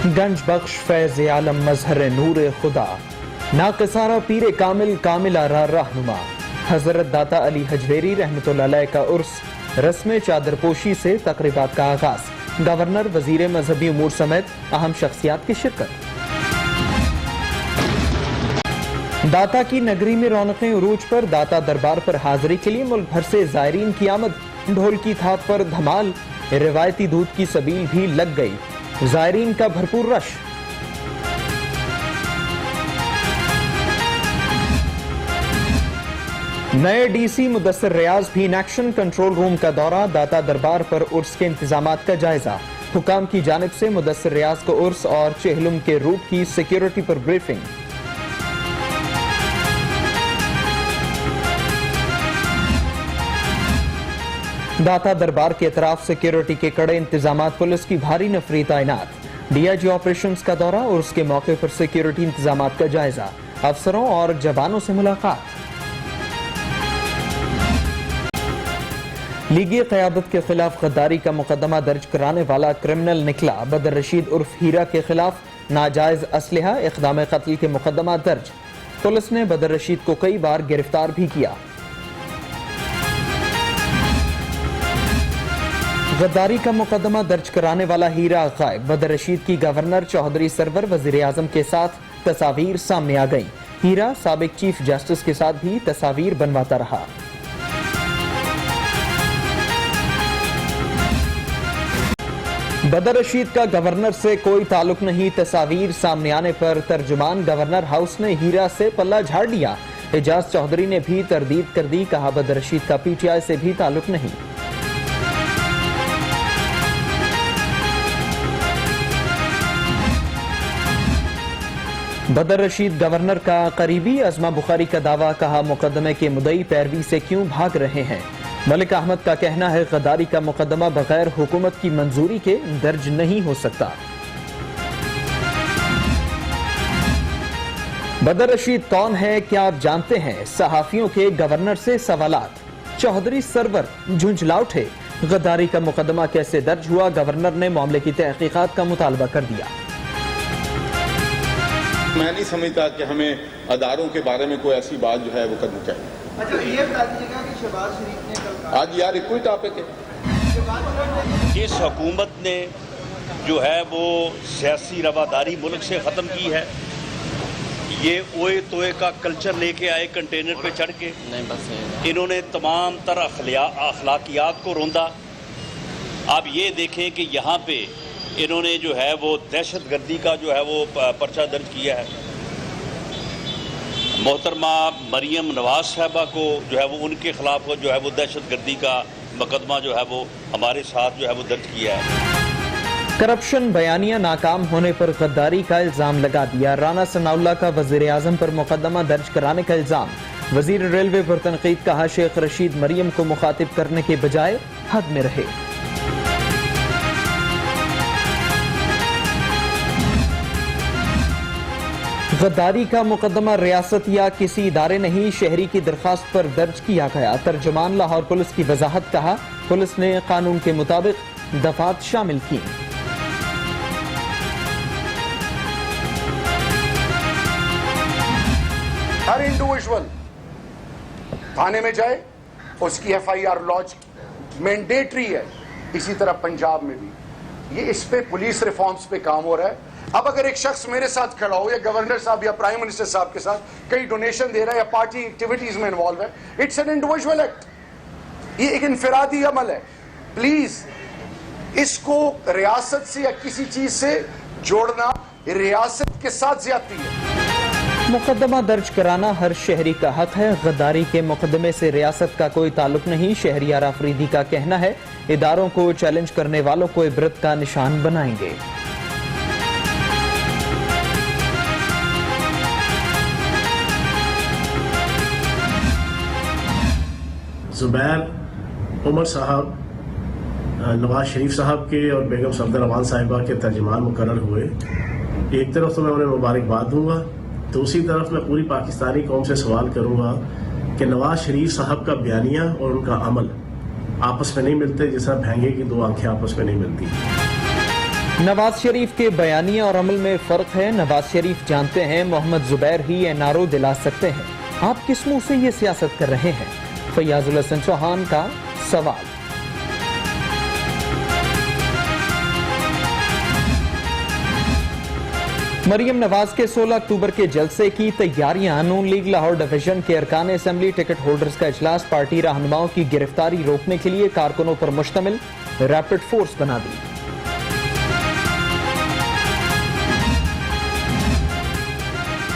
گنج بخش فیض عالم مظہر نور خدا ناقصارہ پیر کامل کامل آرا رہنما حضرت داتا علی حجویری رحمۃ اللہ علیہ کا عرس رسم چادر پوشی سے تقریبات کا آغاز گورنر وزیر مذہبی امور سمیت اہم شخصیات کی شرکت داتا کی نگری میں رونقیں عروج پر داتا دربار پر حاضری کے لیے ملک بھر سے زائرین کی آمد ڈھول کی تھات پر دھمال روایتی دودھ کی سبیل بھی لگ گئی زائرین کا بھرپور رش نئے ڈی سی مدثر ریاض بھی ان ایکشن کنٹرول روم کا دورہ داتا دربار پر عرس کے انتظامات کا جائزہ حکام کی جانب سے مدثر ریاض کو عرس اور چہلم کے روٹ کی سیکیورٹی پر بریفنگ داتا دربار کے اطراف سیکیورٹی کے کڑے انتظامات پولیس کی بھاری نفری تعینات ڈی آئی جی آپریشنز کا دورہ اور اس کے موقع پر سیکیورٹی انتظامات کا جائزہ افسروں اور جوانوں سے ملاقات لیگی قیادت کے خلاف غداری کا مقدمہ درج کرانے والا کرمنل نکلا بدر رشید عرف ہیرا کے خلاف ناجائز اسلحہ اقدام قتل کے مقدمہ درج پولیس نے بدر رشید کو کئی بار گرفتار بھی کیا غداری کا مقدمہ درج کرانے والا ہیرا غائب بدر رشید کی گورنر چوہدری سرور وزیر اعظم کے ساتھ تصاویر سامنے آ گئی ہیرا سابق چیف جسٹس کے ساتھ بھی تصاویر بنواتا رہا بدر رشید کا گورنر سے کوئی تعلق نہیں تصاویر سامنے آنے پر ترجمان گورنر ہاؤس نے ہیرا سے پلہ جھاڑ لیا اعجاز چوہدری نے بھی تردید کر دی کہا بدر رشید کا پی ٹی آئی سے بھی تعلق نہیں بدر رشید گورنر کا قریبی ازما بخاری کا دعویٰ کہا مقدمے کے مدعی پیروی سے کیوں بھاگ رہے ہیں ملک احمد کا کہنا ہے غداری کا مقدمہ بغیر حکومت کی منظوری کے درج نہیں ہو سکتا بدر رشید کون ہے کیا آپ جانتے ہیں صحافیوں کے گورنر سے سوالات چوہدری سرور جھنجھلا اٹھے غداری کا مقدمہ کیسے درج ہوا گورنر نے معاملے کی تحقیقات کا مطالبہ کر دیا میں نہیں سمجھتا کہ ہمیں اداروں کے بارے میں کوئی ایسی بات جو ہے وہ کرنی چاہیے اچھا یہ بتا دیجیے گا کہ شہباز شریف نے کل آج یار ایک کوئی ٹاپک ہے اس حکومت نے جو ہے وہ سیاسی رواداری ملک سے ختم کی ہے یہ اوئے توئے کا کلچر لے کے آئے کنٹینر پہ چڑھ کے انہوں نے تمام تر اخلاقیات کو روندا آپ یہ دیکھیں کہ یہاں پہ انہوں نے جو ہے وہ دہشت گردی کا جو ہے وہ پرچہ درج کیا ہے محترمہ مریم نواز صاحبہ کو جو ہے وہ ان کے خلاف جو ہے وہ دہشت گردی کا مقدمہ جو ہے وہ ہمارے ساتھ جو ہے وہ درج کیا ہے کرپشن بیانیہ ناکام ہونے پر غداری کا الزام لگا دیا رانا ثناء اللہ کا وزیر اعظم پر مقدمہ درج کرانے کا الزام وزیر ریلوے پر تنقید کہا شیخ رشید مریم کو مخاطب کرنے کے بجائے حد میں رہے غداری کا مقدمہ ریاست یا کسی ادارے نہیں شہری کی درخواست پر درج کیا گیا ترجمان لاہور پولیس کی وضاحت کہا پولیس نے قانون کے مطابق دفعات شامل کی ہر انڈیویژول تھانے میں جائے اس کی F I R launch mandatory ہے اسی طرح پنجاب میں بھی یہ اس پہ پولیس ریفارمز پہ کام ہو رہا ہے اب اگر ایک شخص میرے ساتھ کھڑا ہو یا گورنر صاحب یا پرائم منسٹر صاحب کے ساتھ کئی ڈونیشن دے رہا ہے یا پارٹی ایکٹیویٹیز میں انوالو ہے اٹس این انڈیویژول ایکٹ یہ ایک انفرادی عمل ہے پلیز اس کو ریاست سے یا کسی چیز سے جوڑنا ریاست کے ساتھ زیادتی ہے مقدمہ درج کرانا ہر شہری کا حق ہے غداری کے مقدمے سے ریاست کا کوئی تعلق نہیں شہریار آفریدی کا کہنا ہے اداروں کو چیلنج کرنے والوں کو عبرت کا نشان بنائیں گے زبیر عمر صاحب نواز شریف صاحب کے اور بیگم صفدر امان صاحبہ کے ترجمان مقرر ہوئے ایک طرف تو میں انہیں مبارکباد دوں گا دوسری طرف میں پوری پاکستانی قوم سے سوال کروں گا کہ نواز شریف صاحب کا بیانیہ اور ان کا عمل آپس میں نہیں ملتے جیسا بھینگے کی دو آنکھیں آپس میں نہیں ملتی نواز شریف کے بیانیے اور عمل میں فرق ہے. نواز شریف جانتے ہیں محمد زبیر ہی این آر او دلا سکتے ہیں. آپ کس منہ سے یہ سیاست کر رہے ہیں؟ فیاض الحسن چوہان کا سوال. مریم نواز کے 16 اکتوبر کے جلسے کی تیاریاں. نون لیگ لاہور ڈویژن کے ارکان اسمبلی ٹکٹ ہولڈرز کا اجلاس. پارٹی رہنماؤں کی گرفتاری روکنے کے لیے کارکنوں پر مشتمل ریپڈ فورس بنا دی.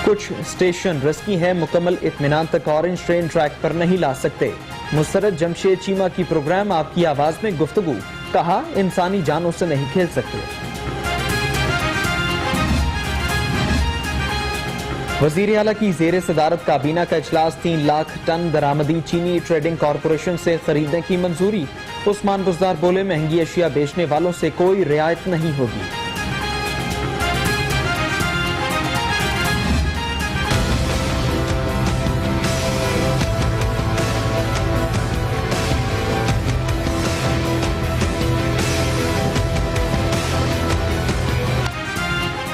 کچھ اسٹیشن رسکی ہیں, مکمل اطمینان تک اورنج ٹرین ٹریک پر نہیں لا سکتے. مسرت جمشید چیمہ کی پروگرام آپ کی آواز میں گفتگو. کہا انسانی جانوں سے نہیں کھیل سکتے. وزیر اعلیٰ کی زیر صدارت کابینہ کا اجلاس. 3 لاکھ ٹن درآمدی چینی ٹریڈنگ کارپوریشن سے خریدنے کی منظوری. عثمان بزدار بولے مہنگی اشیاء بیچنے والوں سے کوئی رعایت نہیں ہوگی.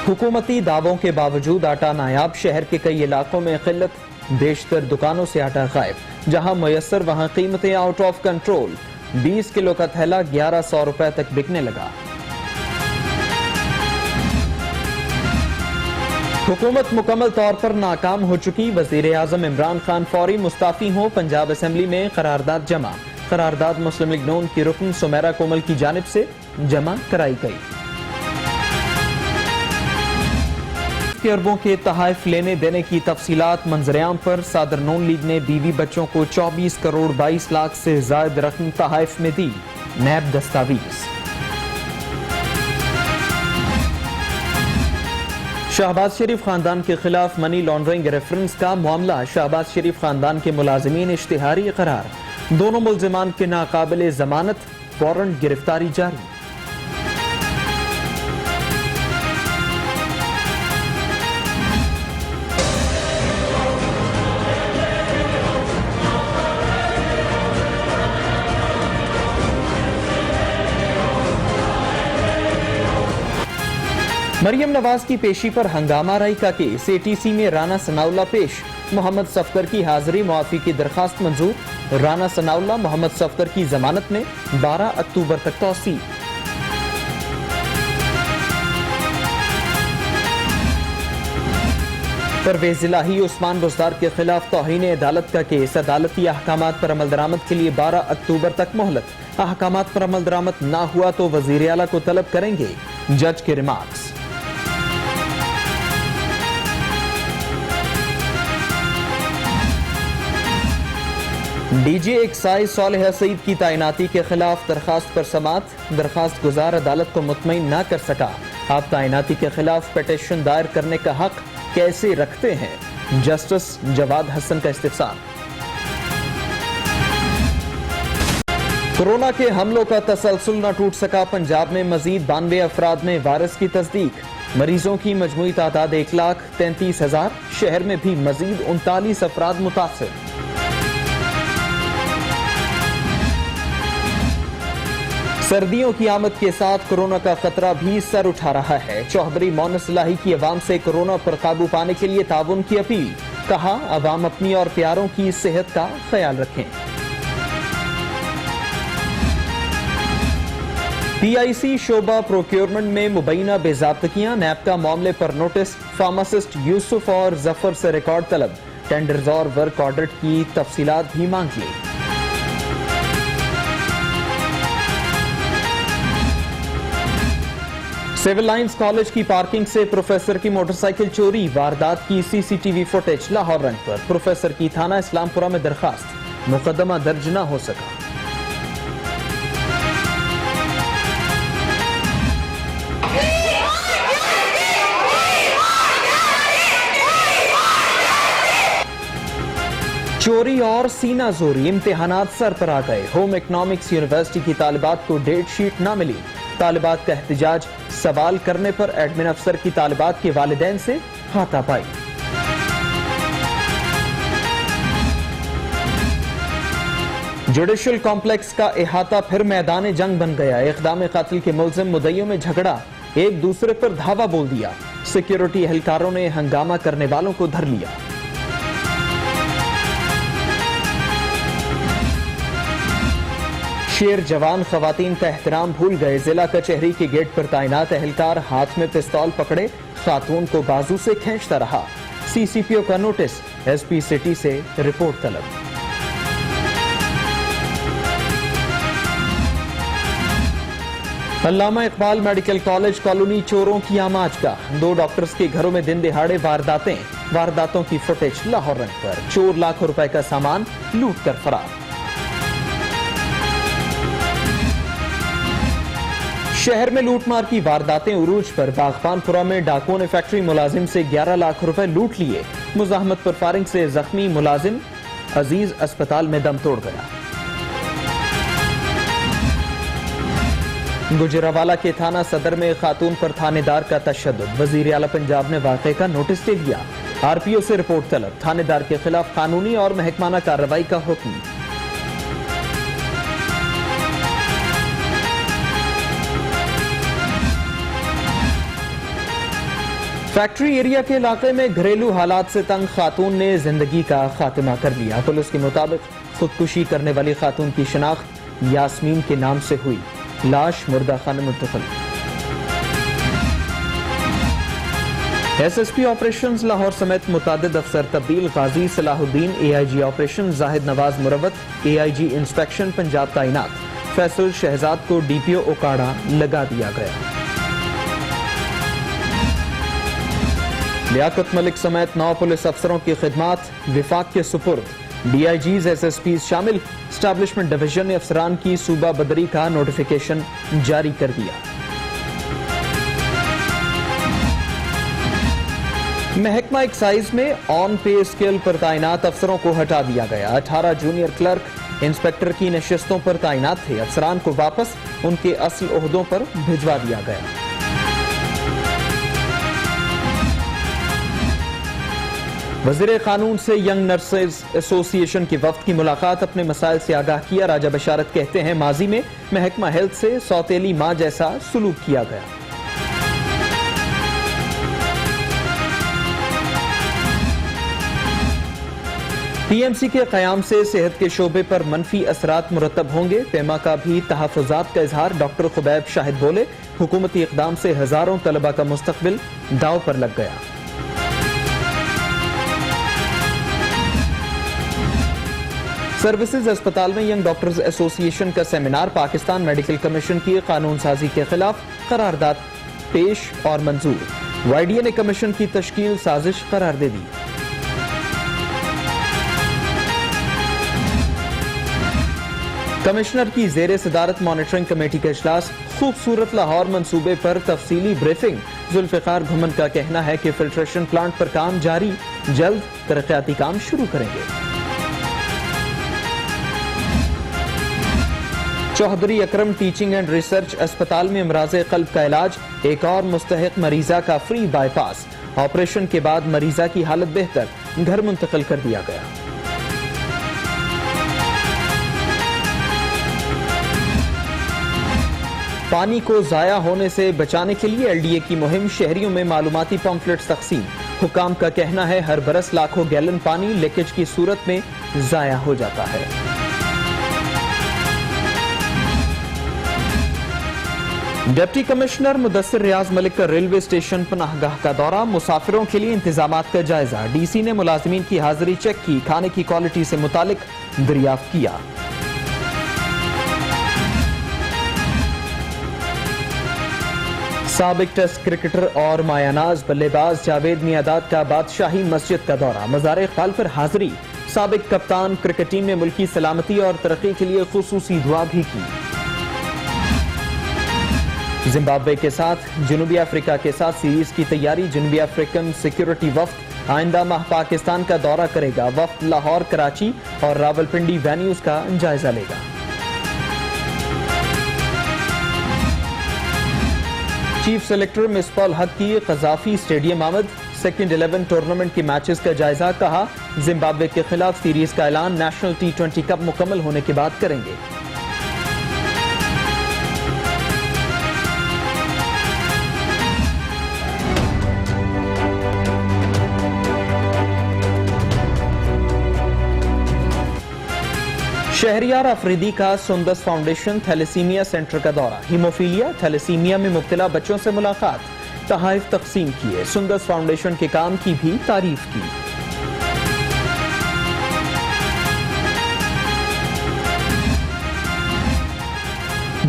حکومتی دعووں کے باوجود آٹا نایاب. شہر کے کئی علاقوں میں قلت. بیشتر دکانوں سے آٹا غائب. جہاں میسر وہاں قیمتیں آؤٹ آف کنٹرول. 20 کلو کا تھیلا 1100 روپے تک بکنے لگا. حکومت مکمل طور پر ناکام ہو چکی. وزیر اعظم عمران خان فوری مستعفی ہوں. پنجاب اسمبلی میں قرارداد جمع. قرارداد مسلم لیگ نون کی رکن سمیرا کومل کی جانب سے جمع کرائی گئی. اربوں کے تحائف لینے دینے کی تفصیلات منظر عام پر. صدر نون لیگ نے بیوی بچوں کو 24 کروڑ 22 لاکھ سے زائد رقم تحائف میں دی. نیب دستاویز. شہباز شریف خاندان کے خلاف منی لانڈرنگ ریفرنس کا معاملہ. شہباز شریف خاندان کے ملازمین اشتہاری قرار. دونوں ملزمان کے ناقابل ضمانت. وارنٹ گرفتاری جاری. مریم نواز کی پیشی پر ہنگامہ آرائی کا کیس. اے ٹی سی میں رانا ثناءاللہ پیش. محمد صفدر کی حاضری معافی کی درخواست منظور. رانا ثناءاللہ محمد صفدر کی ضمانت میں 12 اکتوبر تک توسیع. پرویز الہی عثمان بزدار کے خلاف توہین عدالت کا کیس. عدالتی احکامات پر عمل درآمد کے لیے 12 اکتوبر تک مہلت. احکامات پر عمل درآمد نہ ہوا تو وزیر اعلیٰ کو طلب کریں گے. جج کے ریمارکس. ڈی جی ایکسائز صالحہ سعید کی تعیناتی کے خلاف درخواست پر سماعت. درخواست گزار عدالت کو مطمئن نہ کر سکا. آپ تعیناتی کے خلاف پٹیشن دائر کرنے کا حق کیسے رکھتے ہیں؟ جسٹس جواد حسن کا استفسار. کورونا کے حملوں کا تسلسل نہ ٹوٹ سکا. پنجاب میں مزید 92 افراد میں وائرس کی تصدیق. مریضوں کی مجموعی تعداد 1,33,000. شہر میں بھی مزید 39 افراد متاثر. سردیوں کی آمد کے ساتھ کورونا کا خطرہ بھی سر اٹھا رہا ہے. چوہدری مونس الہی کی عوام سے کورونا پر قابو پانے کے لیے تعاون کی اپیل. کہا عوام اپنی اور پیاروں کی صحت کا خیال رکھیں. پی آئی سی شعبہ پروکیورمنٹ میں مبینہ بے ضابطگیاں. نیب کا معاملے پر نوٹس. فارماسسٹ یوسف اور ظفر سے ریکارڈ طلب. ٹینڈرز اور ورک آڈٹ کی تفصیلات بھی مانگ لی. سول لائنز کالج کی پارکنگ سے پروفیسر کی موٹر سائیکل چوری. واردات کی C C T V footage Lahore ring پر. پروفیسر کی تھانہ اسلام پورہ میں درخواست. مقدمہ درج نہ ہو سکا. چوری اور سینہ زوری. امتحانات سر پر آ گئے. ہوم اکنامکس یونیورسٹی کی طالبات کو ڈیٹ شیٹ نہ ملی. طالبات کا احتجاج. سوال کرنے پر ایڈمن افسر کی طالبات کے والدین سے ہاتھا پائی. جوڈیشل کمپلیکس کا احاطہ پھر میدان جنگ بن گیا. اقدام قتل کے ملزم مدعیوں میں جھگڑا. ایک دوسرے پر دھاوا بول دیا. سیکیورٹی اہلکاروں نے ہنگامہ کرنے والوں کو دھر لیا. شیر جوان خواتین کا احترام بھول گئے. ضلع کچہری کے گیٹ پر تعینات اہلکار ہاتھ میں پستول پکڑے خاتون کو بازو سے کھینچتا رہا. سی سی پی او کا نوٹس. ایس پی سٹی سے رپورٹ طلب. علامہ اقبال میڈیکل کالج کالونی چوروں کی آماج کا. 2 ڈاکٹرز کے گھروں میں دن دہاڑے وارداتوں کی فوٹیج لاہور رنگ پر. چور لاکھوں روپے کا سامان لوٹ کر فرار. شہر میں لوٹ مار کی وارداتیں عروج پر. باغبان پورہ میں ڈاکوؤں نے فیکٹری ملازم سے 11 لاکھ روپے لوٹ لیے. مزاحمت پر فائرنگ سے زخمی ملازم عزیز اسپتال میں دم توڑ گیا. گجرانوالہ کے تھانہ صدر میں خاتون پر تھانے دار کا تشدد. وزیر اعلیٰ پنجاب نے واقعے کا نوٹس لے لیا. آر پی او سے رپورٹ طلب. تھانے دار کے خلاف قانونی اور محکمانہ کارروائی کا حکم. فیکٹری ایریا کے علاقے میں گھریلو حالات سے تنگ خاتون نے زندگی کا خاتمہ کر لیا. پولیس کے مطابق خودکشی کرنے والی خاتون کی شناخت یاسمین کے نام سے ہوئی. لاش مردہ خانہ منتقل. S S P operations Lahore سمیت متعدد افسر تبدیل. غازی صلاح الدین اے آئی جی آپریشن. زاہد نواز مروت اے آئی جی انسپیکشن پنجاب تعینات. فیصل شہزاد کو ڈی پی او اوکاڑا لگا دیا گیا. لیاقت ملک سمیت 9 پولیس افسروں کی خدمات وفاق کے سپرد. D I Gs S S Ps شامل. اسٹیبلشمنٹ ڈویژن نے افسران کی صوبہ بدری کا نوٹیفیکیشن جاری کر دیا. محکمہ ایکسائز میں آن پے اسکیل پر تعینات افسروں کو ہٹا دیا گیا. 18 جونیئر کلرک انسپیکٹر کی نشستوں پر تعینات تھے. افسران کو واپس ان کے اصل عہدوں پر بھجوا دیا گیا. وزیر قانون سے ینگ نرسز ایسوسی ایشن کے وفد کی ملاقات. اپنے مسائل سے آگاہ کیا. راجہ بشارت کہتے ہیں ماضی میں محکمہ ہیلتھ سے سوتیلی ماں جیسا سلوک کیا گیا. پی ایم سی کے قیام سے صحت کے شعبے پر منفی اثرات مرتب ہوں گے. پیما کا بھی تحفظات کا اظہار. ڈاکٹر خبیب شاہد بولے حکومتی اقدام سے ہزاروں طلبہ کا مستقبل داؤ پر لگ گیا. سروسز اسپتال میں ینگ ڈاکٹرز ایسوسی ایشن کا سیمینار. پاکستان میڈیکل کمیشن کی قانون سازی کے خلاف قرارداد پیش اور منظور. وائی ڈی اے نے کمیشن کی تشکیل سازش قرار دے دی. کمشنر کی زیر صدارت مانیٹرنگ کمیٹی کا اجلاس. خوبصورت لاہور منصوبے پر تفصیلی بریفنگ. ذوالفقار گھمن کا کہنا ہے کہ فلٹریشن پلانٹ پر کام جاری. جلد ترقیاتی کام شروع کریں گے. چوہدری اکرم ٹیچنگ اینڈ ریسرچ اسپتال میں امراض قلب کا علاج. ایک اور مستحق مریضہ کا فری بائی پاس. آپریشن کے بعد مریضہ کی حالت بہتر. گھر منتقل کر دیا گیا. پانی کو ضائع ہونے سے بچانے کے لیے ایل ڈی اے کی مہم. شہریوں میں معلوماتی پمفلٹس تقسیم. حکام کا کہنا ہے ہر برس لاکھوں گیلن پانی لیکیج کی صورت میں ضائع ہو جاتا ہے. ڈپٹی کمشنر مدثر ریاض ملک کا ریلوے اسٹیشن پناہ گاہ کا دورہ. مسافروں کے لیے انتظامات کا جائزہ. ڈی سی نے ملازمین کی حاضری چیک کی. کھانے کی کوالٹی سے متعلق دریافت کیا. سابق ٹیسٹ کرکٹر اور مایہ ناز بلے باز جاوید میاں-داد کا بادشاہی مسجد کا دورہ. مزار اقبال پر حاضری. سابق کپتان کرکٹ ٹیم نے ملکی سلامتی اور ترقی کے لیے خصوصی دعا بھی کی. زمبابوے کے ساتھ جنوبی افریقہ کے ساتھ سیریز کی تیاری. جنوبی افریقن سیکیورٹی وفد آئندہ ماہ پاکستان کا دورہ کرے گا. وفد لاہور، کراچی اور راولپنڈی وینیوز کا جائزہ لے گا. چیف سلیکٹر مصباح الحق کی قذافی اسٹیڈیم آمد. سیکنڈ 11 ٹورنامنٹ کے میچز کا جائزہ. کہا زمبابوے کے خلاف سیریز کا اعلان نیشنل T20 کپ مکمل ہونے کے بعد کریں گے. شہریار آفریدی کا سندس فاؤنڈیشن تھیلیسیمیا سینٹر کا دورہ، ہیموفیلیا تھیلیسیمیا میں مبتلا بچوں سے ملاقات، تحائف تقسیم کیے، سندس فاؤنڈیشن کے کام کی بھی تعریف کی۔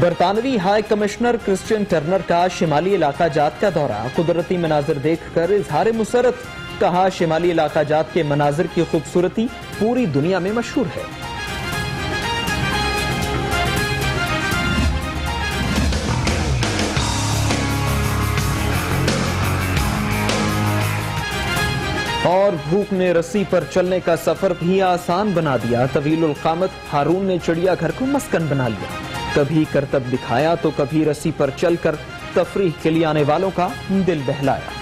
برطانوی ہائی کمشنر کرسچین ٹرنر کا شمالی علاقہ جات کا دورہ، قدرتی مناظر دیکھ کر اظہار مسرت، کہا شمالی علاقہ جات کے مناظر کی خوبصورتی پوری دنیا میں مشہور ہے۔ اور بھوک نے رسی پر چلنے کا سفر بھی آسان بنا دیا، طویل القامت ہارون نے چڑیا گھر کو مسکن بنا لیا، کبھی کرتب دکھایا تو کبھی رسی پر چل کر تفریح کے لیے آنے والوں کا دل بہلایا۔